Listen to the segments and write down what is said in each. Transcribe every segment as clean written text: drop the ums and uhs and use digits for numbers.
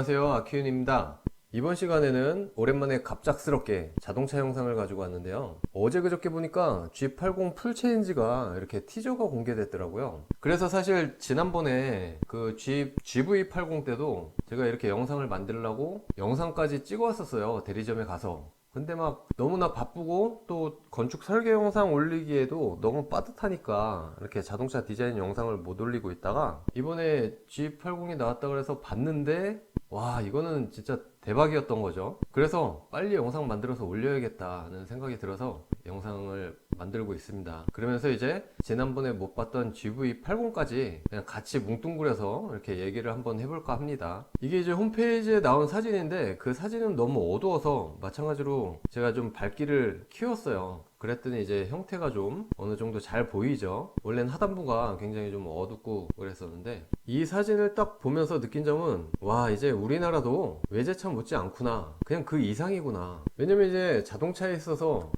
안녕하세요, 아키윤입니다. 이번 시간에는 오랜만에 갑작스럽게 자동차 영상을 가지고 왔는데요. 어제 그저께 보니까 G80 풀체인지가 이렇게 티저가 공개됐더라고요. 그래서 사실 지난번에 그 GV80 때도 제가 이렇게 영상을 만들려고 영상까지 찍어 왔었어요, 대리점에 가서. 근데 막 너무나 바쁘고 또 건축 설계 영상 올리기에도 너무 빠듯하니까 이렇게 자동차 디자인 영상을 못 올리고 있다가 이번에 G80이 나왔다 그래서 봤는데 와, 이거는 진짜 대박이었던 거죠. 그래서 빨리 영상 만들어서 올려야겠다는 생각이 들어서 영상을 만들고 있습니다. 그러면서 이제 지난번에 못 봤던 GV80까지 그냥 같이 뭉뚱그려서 이렇게 얘기를 한번 해볼까 합니다. 이게 이제 홈페이지에 나온 사진인데 그 사진은 너무 어두워서 마찬가지로 제가 좀 밝기를 키웠어요. 그랬더니 이제 형태가 좀 어느 정도 잘 보이죠. 원래는 하단부가 굉장히 좀 어둡고 그랬었는데 이 사진을 딱 보면서 느낀 점은 와, 이제 우리나라도 외제차 못지 않구나, 그냥 그 이상이구나. 왜냐면 이제 자동차에 있어서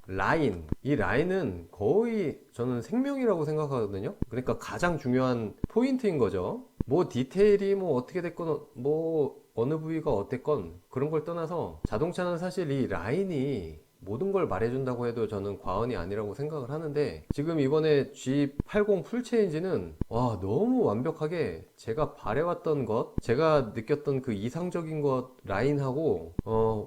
이 라인은 거의 저는 생명이라고 생각하거든요. 그러니까 가장 중요한 포인트인 거죠. 뭐 디테일이 뭐 어떻게 됐건 뭐 어느 부위가 어땠건 그런 걸 떠나서 자동차는 사실 이 라인이 모든 걸 말해준다고 해도 저는 과언이 아니라고 생각을 하는데, 지금 이번에 G80 풀체인지는 와, 너무 완벽하게 제가 바래왔던 것, 제가 느꼈던 그 이상적인 것 라인하고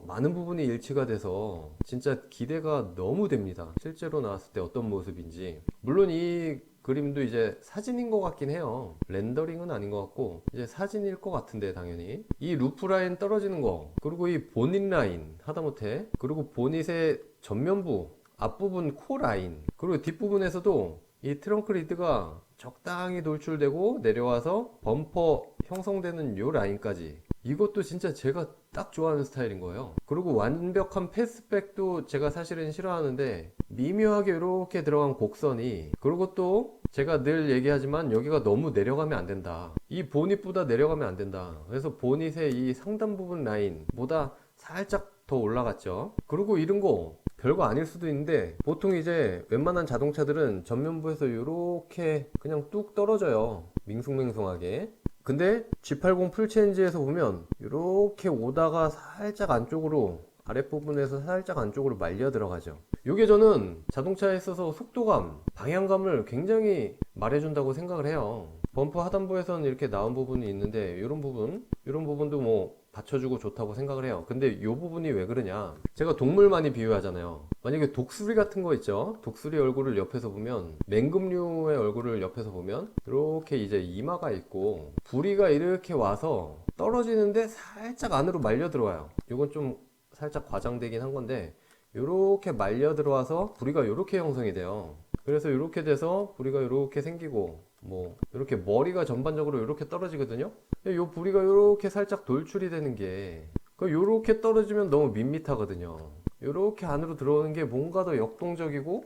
많은 부분이 일치가 돼서 진짜 기대가 너무 됩니다. 실제로 나왔을 때 어떤 모습인지. 물론 이 그림도 이제 사진인 것 같긴 해요. 렌더링은 아닌 것 같고 이제 사진일 것 같은데, 당연히 이 루프 라인 떨어지는 거, 그리고 이 보닛 라인 하다못해, 그리고 보닛의 전면부 앞부분 코 라인, 그리고 뒷부분에서도 이 트렁크 리드가 적당히 돌출되고 내려와서 범퍼 형성되는 요 라인까지, 이것도 진짜 제가 딱 좋아하는 스타일인 거예요. 그리고 완벽한 패스백도 제가 사실은 싫어하는데 미묘하게 이렇게 들어간 곡선이, 그리고 또 제가 늘 얘기하지만 여기가 너무 내려가면 안 된다, 이 보닛보다 내려가면 안 된다. 그래서 보닛의 이 상단 부분 라인보다 살짝 더 올라갔죠. 그리고 이런 거 별거 아닐 수도 있는데 보통 이제 웬만한 자동차들은 전면부에서 이렇게 그냥 뚝 떨어져요, 밍숭맹숭하게. 근데 G80 풀체인지에서 보면 이렇게 오다가 살짝 안쪽으로, 아랫부분에서 살짝 안쪽으로 말려 들어가죠. 이게 저는 자동차에 있어서 속도감, 방향감을 굉장히 말해준다고 생각을 해요. 범퍼 하단부에서는 이렇게 나온 부분이 있는데 이런 부분도 뭐 받쳐주고 좋다고 생각을 해요. 근데 이 부분이 왜 그러냐, 제가 동물 많이 비유하잖아요. 만약에 독수리 같은 거 있죠. 독수리 얼굴을 옆에서 보면, 맹금류의 얼굴을 옆에서 보면 이렇게 이제 이마가 있고 부리가 이렇게 와서 떨어지는데 살짝 안으로 말려 들어와요. 이건 좀 살짝 과장되긴 한 건데 이렇게 말려 들어와서 부리가 이렇게 형성이 돼요. 그래서 이렇게 돼서 부리가 이렇게 생기고, 뭐 이렇게 머리가 전반적으로 이렇게 떨어지거든요. 이 부리가 이렇게 살짝 돌출이 되는 게, 이렇게 떨어지면 너무 밋밋하거든요. 이렇게 안으로 들어오는 게 뭔가 더 역동적이고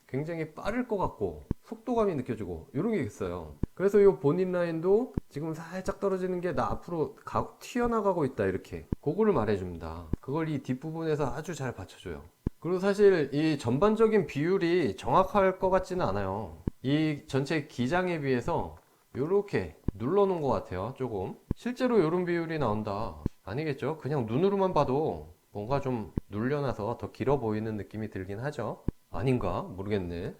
굉장히 빠를 것 같고 속도감이 느껴지고 이런 게 있어요. 그래서 이 본인 라인도 지금 살짝 떨어지는 게 나 앞으로 튀어나가고 있다, 이렇게 그거를 말해줍니다. 그걸 이 뒷부분에서 아주 잘 받쳐줘요. 그리고 사실 이 전반적인 비율이 정확할 것 같지는 않아요. 이 전체 기장에 비해서 이렇게 눌러놓은 것 같아요. 조금 실제로 이런 비율이 나온다 아니겠죠? 그냥 눈으로만 봐도 뭔가 좀 눌려놔서 더 길어 보이는 느낌이 들긴 하죠. 아닌가? 모르겠네.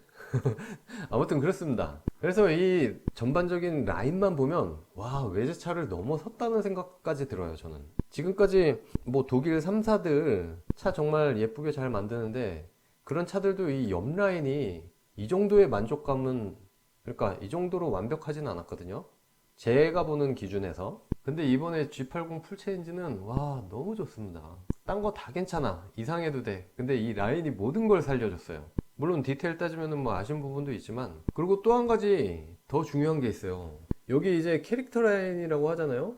아무튼 그렇습니다. 그래서 이 전반적인 라인만 보면 와, 외제차를 넘어섰다는 생각까지 들어요. 저는 지금까지 뭐 독일 3사들 차 정말 예쁘게 잘 만드는데 그런 차들도 이 옆 라인이 이 정도의 만족감은, 그러니까 이 정도로 완벽하진 않았거든요, 제가 보는 기준에서. 근데 이번에 G80 풀체인지는 와, 너무 좋습니다. 딴 거 다 괜찮아, 이상해도 돼. 근데 이 라인이 모든 걸 살려줬어요. 물론 디테일 따지면 뭐 아쉬운 부분도 있지만, 그리고 또 한 가지 더 중요한 게 있어요. 여기 이제 캐릭터 라인이라고 하잖아요.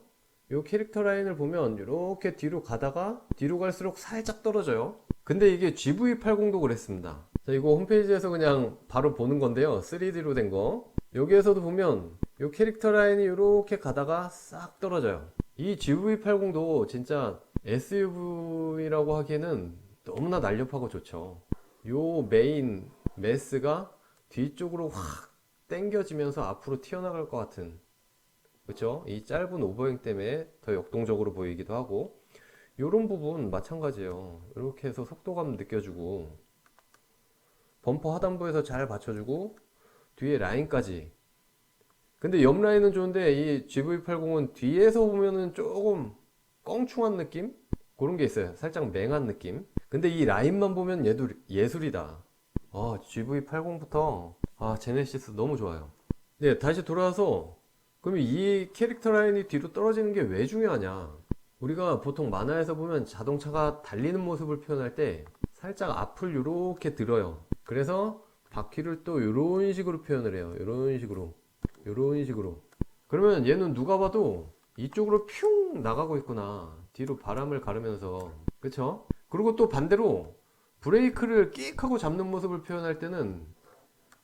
이 캐릭터 라인을 보면 이렇게 뒤로 가다가 뒤로 갈수록 살짝 떨어져요. 근데 이게 GV80도 그랬습니다. 자, 이거 홈페이지에서 그냥 바로 보는 건데요, 3D로 된 거. 여기에서도 보면 이 캐릭터 라인이 이렇게 가다가 싹 떨어져요. 이 GV80도 진짜 SUV라고 하기에는 너무나 날렵하고 좋죠. 요 메인 매스가 뒤쪽으로 확 당겨지면서 앞으로 튀어나갈 것 같은, 그쵸? 이 짧은 오버행 때문에 더 역동적으로 보이기도 하고, 이런 부분 마찬가지예요. 이렇게 해서 속도감 느껴주고, 범퍼 하단부에서 잘 받쳐주고, 뒤에 라인까지. 근데 옆 라인은 좋은데 이 GV80은 뒤에서 보면은 조금 껑충한 느낌? 그런 게 있어요. 살짝 맹한 느낌. 근데 이 라인만 보면 얘도 예술이다. GV80부터 제네시스 너무 좋아요. 네, 다시 돌아와서 그럼 이 캐릭터 라인이 뒤로 떨어지는 게 왜 중요하냐? 우리가 보통 만화에서 보면 자동차가 달리는 모습을 표현할 때 살짝 앞을 이렇게 들어요. 그래서 바퀴를 또 이런 식으로 표현을 해요. 이런 식으로. 이런 식으로. 그러면 얘는 누가 봐도 이쪽으로 퓨 나가고 있구나. 뒤로 바람을 가르면서. 그쵸? 그리고 또 반대로 브레이크를 끽 하고 잡는 모습을 표현할 때는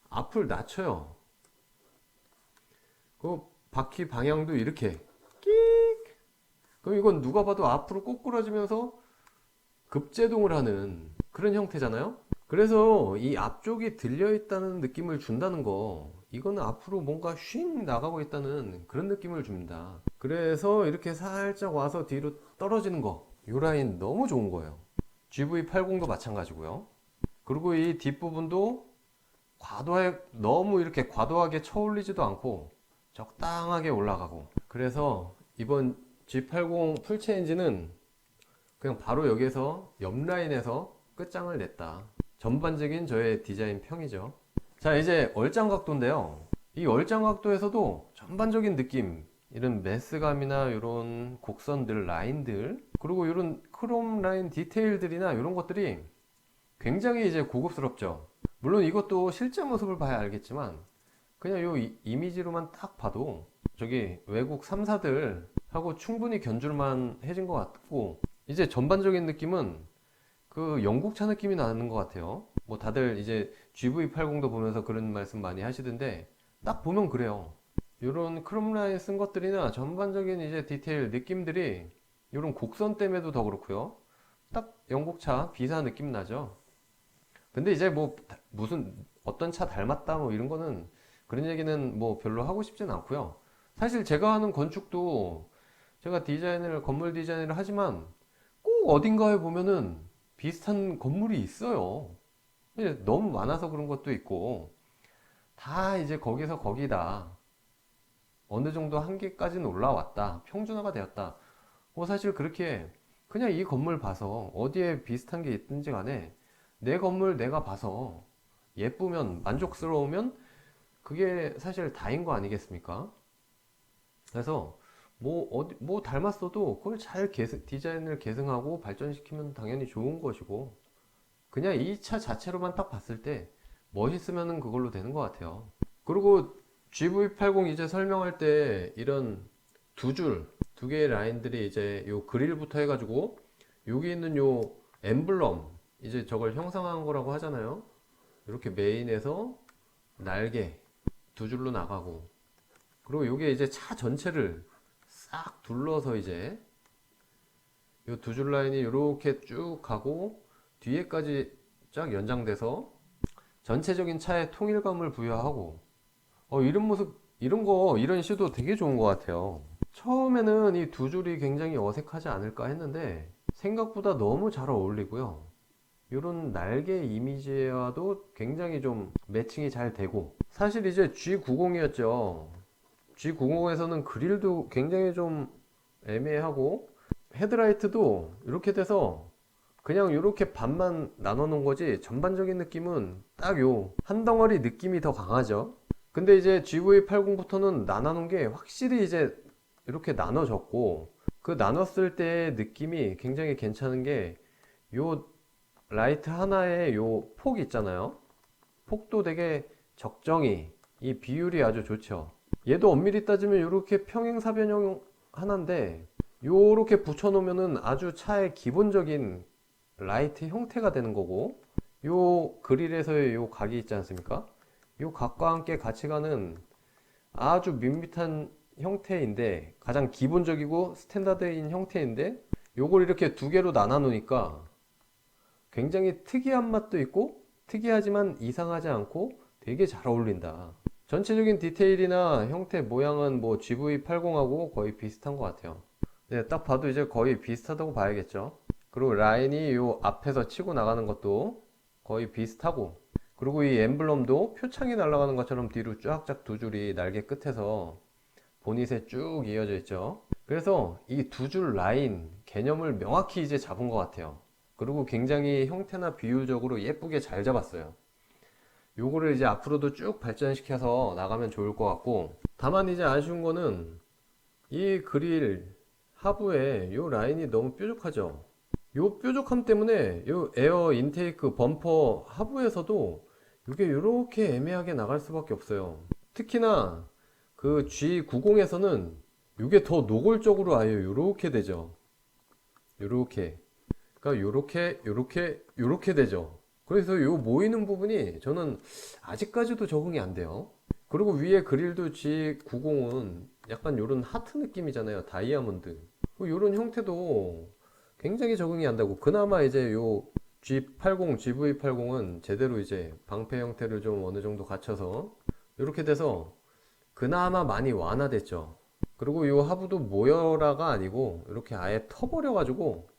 앞을 낮춰요. 그 바퀴 방향도 이렇게 끽. 그럼 이건 누가 봐도 앞으로 꼬꾸라지면서 급제동을 하는 그런 형태잖아요. 그래서 이 앞쪽이 들려있다는 느낌을 준다는 거, 이거는 앞으로 뭔가 쉰 나가고 있다는 그런 느낌을 줍니다. 그래서 이렇게 살짝 와서 뒤로 떨어지는 거, 이 라인 너무 좋은 거예요. GV80도 마찬가지고요. 그리고 이 뒷부분도 너무 이렇게 과도하게 쳐올리지도 않고 적당하게 올라가고. 그래서 이번 G80 풀체인지는 그냥 바로 여기에서 옆 라인에서 끝장을 냈다. 전반적인 저의 디자인 평이죠. 자, 이제 얼짱 각도인데요. 이 얼짱 각도에서도 전반적인 느낌, 이런 메스감이나 이런 곡선들, 라인들, 그리고 이런 크롬 라인 디테일들이나 이런 것들이 굉장히 이제 고급스럽죠. 물론 이것도 실제 모습을 봐야 알겠지만, 그냥 요 이미지로만 딱 봐도 저기 외국 3사들하고 충분히 견줄만 해진 것 같고, 이제 전반적인 느낌은 그 영국차 느낌이 나는 것 같아요. 뭐 다들 이제 GV80도 보면서 그런 말씀 많이 하시던데 딱 보면 그래요. 이런 크롬 라인 쓴 것들이나 전반적인 이제 디테일 느낌들이 이런 곡선 때문에도 더 그렇고요. 딱 영국차 비사 느낌 나죠. 근데 이제 뭐 무슨 어떤 차 닮았다 뭐 이런 거는 그런 얘기는 뭐 별로 하고 싶진 않고요. 사실 제가 하는 건축도 제가 건물 디자인을 하지만 꼭 어딘가에 보면은 비슷한 건물이 있어요. 너무 많아서 그런 것도 있고, 다 이제 거기서 거기다. 어느 정도 한계까지는 올라왔다. 평준화가 되었다. 사실 그렇게 그냥 이 건물 봐서 어디에 비슷한 게 있든지 간에 내 건물 내가 봐서 예쁘면, 만족스러우면 그게 사실 다인 거 아니겠습니까? 그래서 뭐 닮았어도 그걸 잘 디자인을 계승하고 발전시키면 당연히 좋은 것이고, 그냥 이 차 자체로만 딱 봤을 때 멋있으면 그걸로 되는 것 같아요. 그리고 GV80 이제 설명할 때 이런 두 개의 라인들이 이제 요 그릴부터 해가지고 여기 있는 요 엠블럼, 이제 저걸 형상한 거라고 하잖아요. 이렇게 메인에서 날개 두 줄로 나가고, 그리고 요게 이제 차 전체를 싹 둘러서 이제 요 두 줄 라인이 이렇게 쭉 가고 뒤에까지 쫙 연장돼서 전체적인 차에 통일감을 부여하고, 이런 모습, 이런 시도 되게 좋은 것 같아요. 처음에는 이 두 줄이 굉장히 어색하지 않을까 했는데 생각보다 너무 잘 어울리고요. 이런 날개 이미지와도 굉장히 좀 매칭이 잘 되고, 사실 이제 G90이었죠. G90에서는 그릴도 굉장히 좀 애매하고 헤드라이트도 이렇게 돼서 그냥 이렇게 반만 나눠 놓은 거지, 전반적인 느낌은 딱 요 한 덩어리 느낌이 더 강하죠. 근데 이제 GV80부터는 나눠 놓은 게 확실히 이제 이렇게 나눠졌고, 그 나눴을 때 느낌이 굉장히 괜찮은 게 요 라이트 하나에 요 폭 있잖아요. 폭도 되게 적정히, 이 비율이 아주 좋죠. 얘도 엄밀히 따지면 이렇게 평행사변형 하나인데 요렇게 붙여 놓으면은 아주 차의 기본적인 라이트 형태가 되는 거고, 요 그릴에서의 요 각이 있지 않습니까? 요 각과 함께 같이 가는 아주 밋밋한 형태인데, 가장 기본적이고 스탠다드인 형태인데, 요걸 이렇게 두 개로 나눠 놓으니까 굉장히 특이한 맛도 있고 특이하지만 이상하지 않고 되게 잘 어울린다. 전체적인 디테일이나 형태 모양은 뭐 GV80하고 거의 비슷한 것 같아요. 네, 딱 봐도 이제 거의 비슷하다고 봐야겠죠. 그리고 라인이 요 앞에서 치고 나가는 것도 거의 비슷하고, 그리고 이 엠블럼도 표창이 날아가는 것처럼 뒤로 쫙쫙 두 줄이 날개 끝에서 보닛에 쭉 이어져 있죠. 그래서 이 두 줄 라인 개념을 명확히 이제 잡은 것 같아요. 그리고 굉장히 형태나 비율적으로 예쁘게 잘 잡았어요. 요거를 이제 앞으로도 쭉 발전시켜서 나가면 좋을 것 같고, 다만 이제 아쉬운 거는 이 그릴 하부에 요 라인이 너무 뾰족하죠. 요 뾰족함 때문에 요 에어 인테이크 범퍼 하부에서도 이게 이렇게 애매하게 나갈 수밖에 없어요. 특히나 그 G90에서는 이게 더 노골적으로 아예 요렇게 되죠. 요렇게. 그러니까 요렇게 되죠. 그래서 요 모이는 부분이 저는 아직까지도 적응이 안 돼요. 그리고 위에 그릴도 G90은 약간 요런 하트 느낌이잖아요. 다이아몬드. 요런 형태도 굉장히 적응이 안 되고, 그나마 이제 요 G80, GV80은 제대로 이제 방패 형태를 좀 어느 정도 갖춰서 이렇게 돼서 그나마 많이 완화됐죠. 그리고 요 하부도 모여라가 아니고 이렇게 아예 터버려 가지고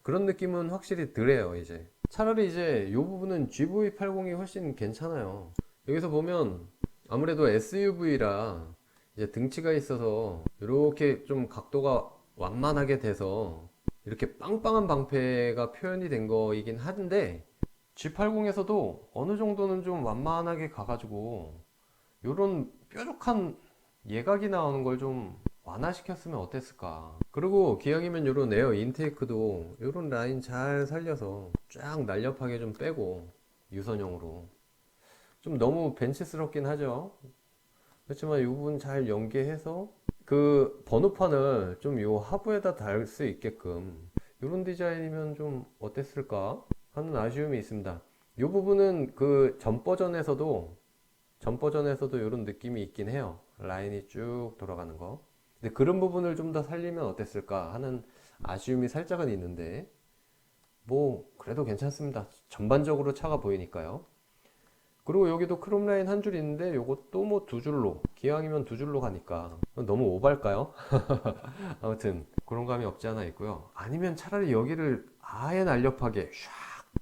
그런 느낌은 확실히 덜해요. 이제 차라리 이제 요 부분은 GV80이 훨씬 괜찮아요. 여기서 보면 아무래도 SUV라 이제 등치가 있어서 이렇게 좀 각도가 완만하게 돼서 이렇게 빵빵한 방패가 표현이 된 거이긴 한데, G80에서도 어느 정도는 좀 완만하게 가가지고 요런 뾰족한 예각이 나오는 걸 좀 완화시켰으면 어땠을까. 그리고 기왕이면 요런 에어 인테이크도 요런 라인 잘 살려서 쫙 날렵하게 좀 빼고 유선형으로, 좀 너무 벤치스럽긴 하죠. 그렇지만 이 부분 잘 연계해서 그 번호판을 좀 요 하부에다 달 수 있게끔 이런 디자인이면 좀 어땠을까 하는 아쉬움이 있습니다. 이 부분은 그 전 버전에서도 이런 느낌이 있긴 해요. 라인이 쭉 돌아가는 거. 근데 그런 부분을 좀 더 살리면 어땠을까 하는 아쉬움이 살짝은 있는데, 뭐 그래도 괜찮습니다. 전반적으로 차가 보이니까요. 그리고 여기도 크롬 라인 한 줄 있는데 요것도 뭐 두 줄로, 기왕이면 두 줄로 가니까 너무 오발까요? 아무튼 그런 감이 없지 않아 있고요. 아니면 차라리 여기를 아예 날렵하게 샥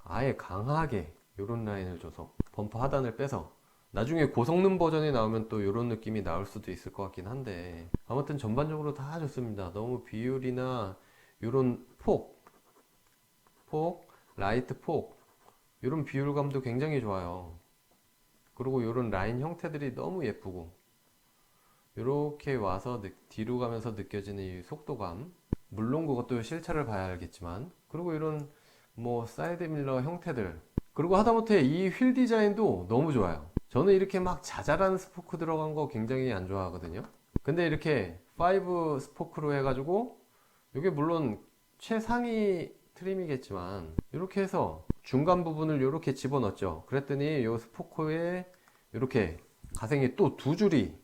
아예 강하게 요런 라인을 줘서 범퍼 하단을 빼서 나중에 고성능 버전이 나오면 또 요런 느낌이 나올 수도 있을 것 같긴 한데, 아무튼 전반적으로 다 좋습니다. 너무 비율이나 요런 라이트 폭 요런 비율감도 굉장히 좋아요. 그리고 이런 라인 형태들이 너무 예쁘고, 이렇게 와서 뒤로 가면서 느껴지는 이 속도감, 물론 그것도 실차를 봐야 알겠지만, 그리고 이런 뭐 사이드 밀러 형태들, 그리고 하다못해 이 휠 디자인도 너무 좋아요. 저는 이렇게 막 자잘한 스포크 들어간 거 굉장히 안 좋아하거든요. 근데 이렇게 5 스포크로 해가지고, 이게 물론 최상위 트림이겠지만 이렇게 해서 중간 부분을 이렇게 집어넣었죠. 그랬더니 이 스포크에 이렇게 가생이 또 두 줄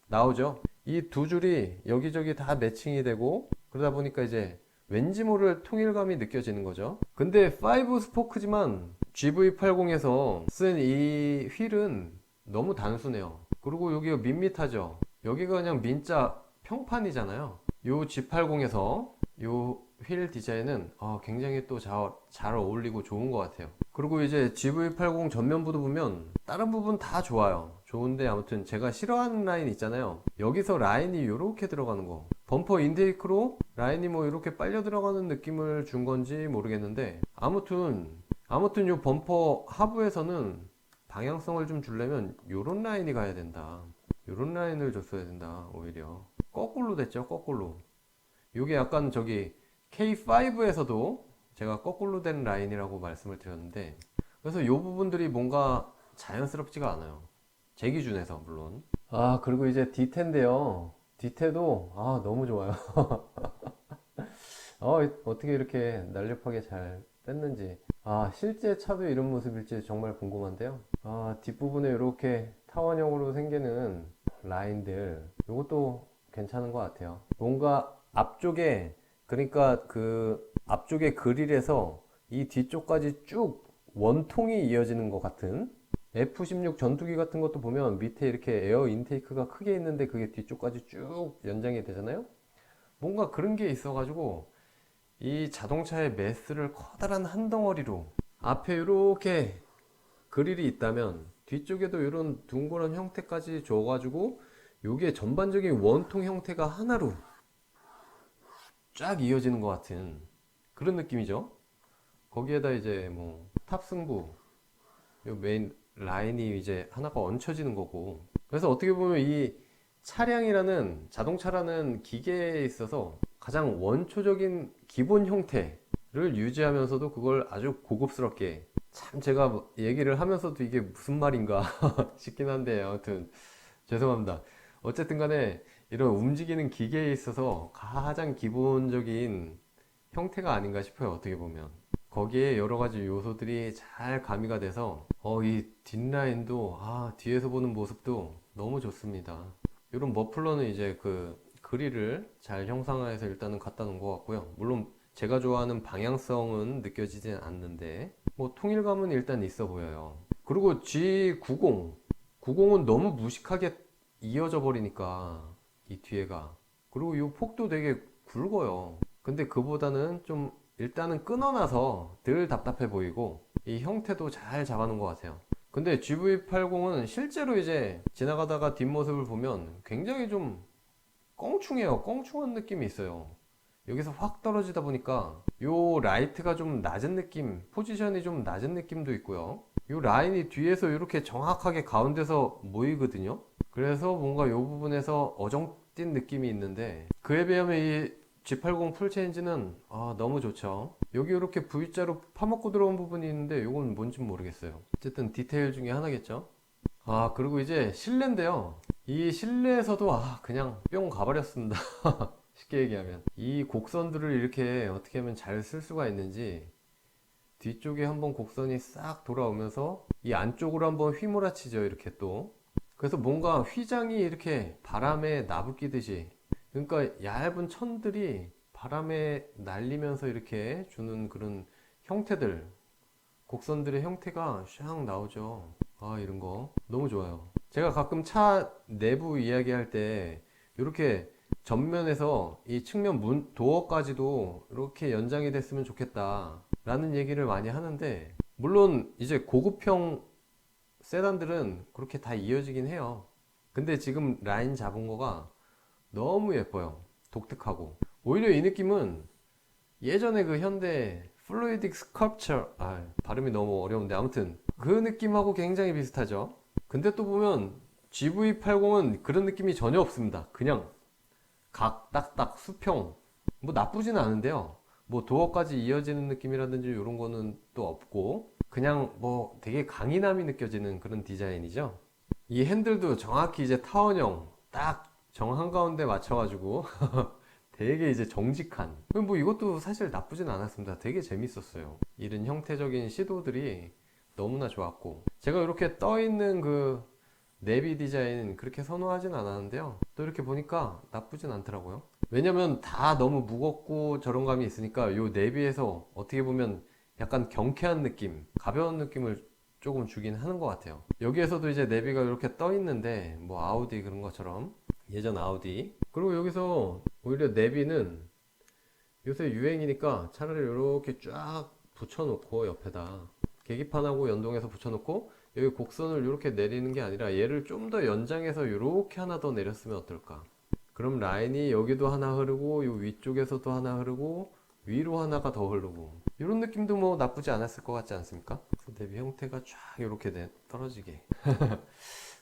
나오죠. 이 두 줄이 여기저기 다 매칭이 되고, 그러다 보니까 이제 왠지 모를 통일감이 느껴지는 거죠. 근데 5 스포크지만 GV80에서 쓴 이 휠은 너무 단순해요. 그리고 여기가 밋밋하죠. 여기가 그냥 민자 평판이잖아요. 요 G80에서 요 휠 디자인은 굉장히 또 잘 어울리고 좋은 것 같아요. 그리고 이제 GV80 전면부도 보면 다른 부분 다 좋아요. 좋은데 아무튼 제가 싫어하는 라인 있잖아요. 여기서 라인이 이렇게 들어가는 거, 범퍼 인테이크로 라인이 뭐 이렇게 빨려 들어가는 느낌을 준 건지 모르겠는데, 아무튼 요 범퍼 하부에서는 방향성을 좀 주려면 요런 라인이 가야 된다. 요런 라인을 줬어야 된다. 오히려 거꾸로 됐죠. 거꾸로. 요게 약간 저기 K5에서도 제가 거꾸로 된 라인이라고 말씀을 드렸는데, 그래서 요 부분들이 뭔가 자연스럽지가 않아요. 제 기준에서 물론. 그리고 이제 뒤태인데요. 뒤태도 너무 좋아요. 어떻게 이렇게 날렵하게 잘 뺐는지. 실제 차도 이런 모습일지 정말 궁금한데요. 뒷부분에 이렇게 타원형으로 생기는 라인들, 이것도 괜찮은 것 같아요. 뭔가 앞쪽에, 그러니까 그 앞쪽에 그릴에서 이 뒤쪽까지 쭉 원통이 이어지는 것 같은 F-16 전투기 같은 것도 보면 밑에 이렇게 에어 인테이크가 크게 있는데 그게 뒤쪽까지 쭉 연장이 되잖아요. 뭔가 그런 게 있어가지고 이 자동차의 매스를 커다란 한 덩어리로 앞에 이렇게 그릴이 있다면 뒤쪽에도 이런 둥그런 형태까지 줘가지고 요게 전반적인 원통 형태가 하나로 쫙 이어지는 것 같은 그런 느낌이죠. 거기에다 이제 뭐 탑승부, 요 메인 라인이 이제 하나가 얹혀지는 거고. 그래서 어떻게 보면 이 차량이라는 자동차라는 기계에 있어서 가장 원초적인 기본 형태를 유지하면서도 그걸 아주 고급스럽게, 참 제가 얘기를 하면서도 이게 무슨 말인가 싶긴 한데 아무튼 죄송합니다. 어쨌든 간에 이런 움직이는 기계에 있어서 가장 기본적인 형태가 아닌가 싶어요. 어떻게 보면 거기에 여러 가지 요소들이 잘 가미가 돼서 이 뒷라인도 뒤에서 보는 모습도 너무 좋습니다. 이런 머플러는 이제 그 그릴을 잘 형상화해서 일단은 갖다 놓은 것 같고요. 물론 제가 좋아하는 방향성은 느껴지진 않는데 뭐 통일감은 일단 있어 보여요. 그리고 G90, 90은 너무 무식하게 이어져 버리니까 이 뒤에가, 그리고 이 폭도 되게 굵어요. 근데 그보다는 좀 일단은 끊어놔서 덜 답답해 보이고 이 형태도 잘 잡아놓은 것 같아요. 근데 GV80은 실제로 이제 지나가다가 뒷모습을 보면 굉장히 좀 껑충해요. 껑충한 느낌이 있어요. 여기서 확 떨어지다 보니까 요 라이트가 좀 낮은 느낌, 포지션이 좀 낮은 느낌도 있고요. 요 라인이 뒤에서 이렇게 정확하게 가운데서 모이거든요. 그래서 뭔가 요 부분에서 어정뛴 느낌이 있는데 그에 비하면 이 G80 풀체인지는 너무 좋죠. 여기 이렇게 V자로 파먹고 들어온 부분이 있는데 이건 뭔지 모르겠어요. 어쨌든 디테일 중에 하나겠죠. 그리고 이제 실내인데요. 이 실내에서도 그냥 뿅 가버렸습니다. 쉽게 얘기하면 이 곡선들을 이렇게 어떻게 하면 잘 쓸 수가 있는지, 뒤쪽에 한번 곡선이 싹 돌아오면서 이 안쪽으로 한번 휘몰아치죠. 이렇게 또 그래서 뭔가 휘장이 이렇게 바람에 나부끼듯이, 그러니까 얇은 천들이 바람에 날리면서 이렇게 주는 그런 형태들, 곡선들의 형태가 샥 나오죠. 이런 거 너무 좋아요. 제가 가끔 차 내부 이야기할 때 이렇게 전면에서 이 측면 문 도어까지도 이렇게 연장이 됐으면 좋겠다 라는 얘기를 많이 하는데, 물론 이제 고급형 세단들은 그렇게 다 이어지긴 해요. 근데 지금 라인 잡은 거가 너무 예뻐요. 독특하고. 오히려 이 느낌은 예전에 그 현대 플루이딕 스컬프처, 발음이 너무 어려운데 아무튼 그 느낌하고 굉장히 비슷하죠. 근데 또 보면 GV80은 그런 느낌이 전혀 없습니다. 그냥 각 딱딱 수평, 뭐 나쁘진 않은데요. 뭐 도어까지 이어지는 느낌이라든지 이런 거는 또 없고 그냥 뭐 되게 강인함이 느껴지는 그런 디자인이죠. 이 핸들도 정확히 이제 타원형 딱 정 한가운데 맞춰가지고 되게 이제 정직한, 뭐 이것도 사실 나쁘진 않았습니다. 되게 재밌었어요. 이런 형태적인 시도들이 너무나 좋았고, 제가 이렇게 떠있는 그 내비 디자인 그렇게 선호하진 않았는데요. 또 이렇게 보니까 나쁘진 않더라고요. 왜냐면 다 너무 무겁고 저런 감이 있으니까 요 내비에서 어떻게 보면 약간 경쾌한 느낌, 가벼운 느낌을 조금 주긴 하는 것 같아요. 여기에서도 이제 내비가 이렇게 떠 있는데 뭐 아우디 그런 것처럼, 예전 아우디. 그리고 여기서 오히려 내비는 요새 유행이니까 차라리 이렇게 쫙 붙여놓고 옆에다 계기판하고 연동해서 붙여놓고 여기 곡선을 이렇게 내리는 게 아니라 얘를 좀 더 연장해서 이렇게 하나 더 내렸으면 어떨까. 그럼 라인이 여기도 하나 흐르고 요 위쪽에서도 하나 흐르고 위로 하나가 더 흐르고 이런 느낌도 뭐 나쁘지 않았을 것 같지 않습니까? 내비 형태가 쫙 이렇게 떨어지게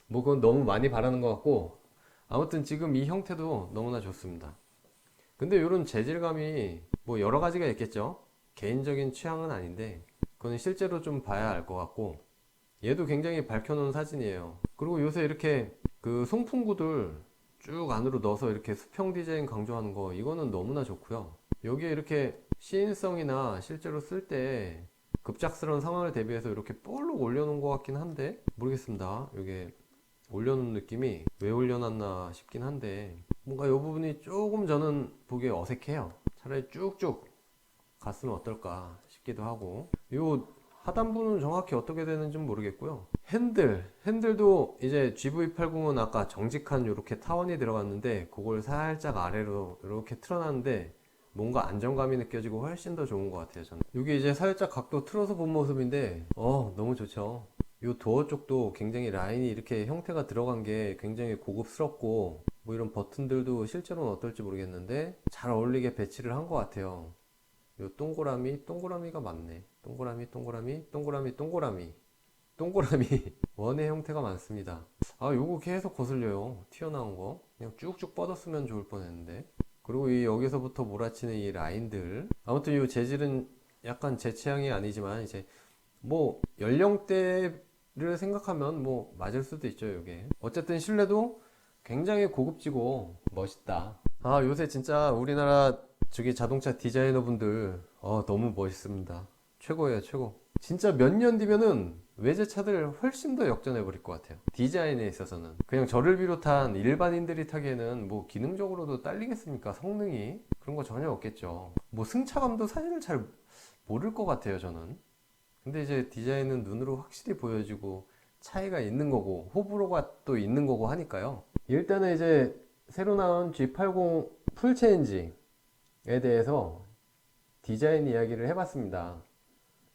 뭐 그건 너무 많이 바라는 것 같고, 아무튼 지금 이 형태도 너무나 좋습니다. 근데 이런 재질감이 뭐 여러 가지가 있겠죠. 개인적인 취향은 아닌데 그건 실제로 좀 봐야 알 것 같고, 얘도 굉장히 밝혀놓은 사진이에요. 그리고 요새 이렇게 그 송풍구들 쭉 안으로 넣어서 이렇게 수평 디자인 강조하는 거, 이거는 너무나 좋고요. 여기에 이렇게 시인성이나 실제로 쓸 때 급작스러운 상황을 대비해서 이렇게 볼록 올려놓은 것 같긴 한데 모르겠습니다. 이게 올려놓은 느낌이 왜 올려놨나 싶긴 한데 뭔가 이 부분이 조금 저는 보기에 어색해요. 차라리 쭉쭉 갔으면 어떨까 싶기도 하고, 요 하단부는 정확히 어떻게 되는지 모르겠고요. 핸들도 이제 GV80은 아까 정직한 이렇게 타원이 들어갔는데 그걸 살짝 아래로 이렇게 틀어놨는데 뭔가 안정감이 느껴지고 훨씬 더 좋은 것 같아요. 저는 여기 이제 살짝 각도 틀어서 본 모습인데 너무 좋죠. 이 도어 쪽도 굉장히 라인이 이렇게 형태가 들어간 게 굉장히 고급스럽고, 뭐 이런 버튼들도 실제로는 어떨지 모르겠는데 잘 어울리게 배치를 한 것 같아요. 요 동그라미가 맞네. 동그라미 원의 형태가 많습니다. 요거 계속 거슬려요. 튀어나온 거 그냥 쭉쭉 뻗었으면 좋을 뻔했는데. 그리고 이 여기서부터 몰아치는 이 라인들, 아무튼 이 재질은 약간 제 취향이 아니지만 이제 뭐 연령대를 생각하면 뭐 맞을 수도 있죠. 이게 어쨌든 실내도 굉장히 고급지고 멋있다. 요새 진짜 우리나라 저기 자동차 디자이너 분들 너무 멋있습니다. 최고예요, 최고. 진짜 몇 년 뒤면은 외제차들 훨씬 더 역전해 버릴 것 같아요. 디자인에 있어서는 그냥 저를 비롯한 일반인들이 타기에는 뭐 기능적으로도 딸리겠습니까? 성능이 그런 거 전혀 없겠죠. 뭐 승차감도 사실 잘 모를 것 같아요, 저는. 근데 이제 디자인은 눈으로 확실히 보여지고 차이가 있는 거고 호불호가 또 있는 거고 하니까요. 일단은 이제 새로 나온 G80 풀체인지에 대해서 디자인 이야기를 해봤습니다.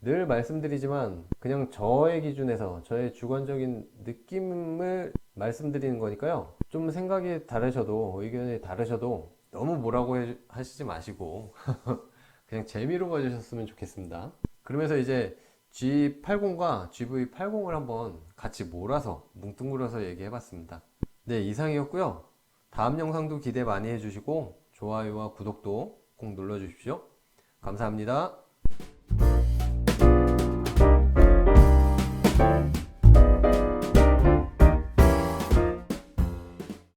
늘 말씀드리지만 그냥 저의 기준에서 저의 주관적인 느낌을 말씀드리는 거니까요. 좀 생각이 다르셔도 의견이 다르셔도 너무 뭐라고 하시지 마시고 그냥 재미로 봐주셨으면 좋겠습니다. 그러면서 이제 G80과 GV80을 한번 같이 몰아서 뭉뚱그려서 얘기해 봤습니다. 네, 이상이었고요. 다음 영상도 기대 많이 해주시고 좋아요와 구독도 꼭 눌러주십시오. 감사합니다.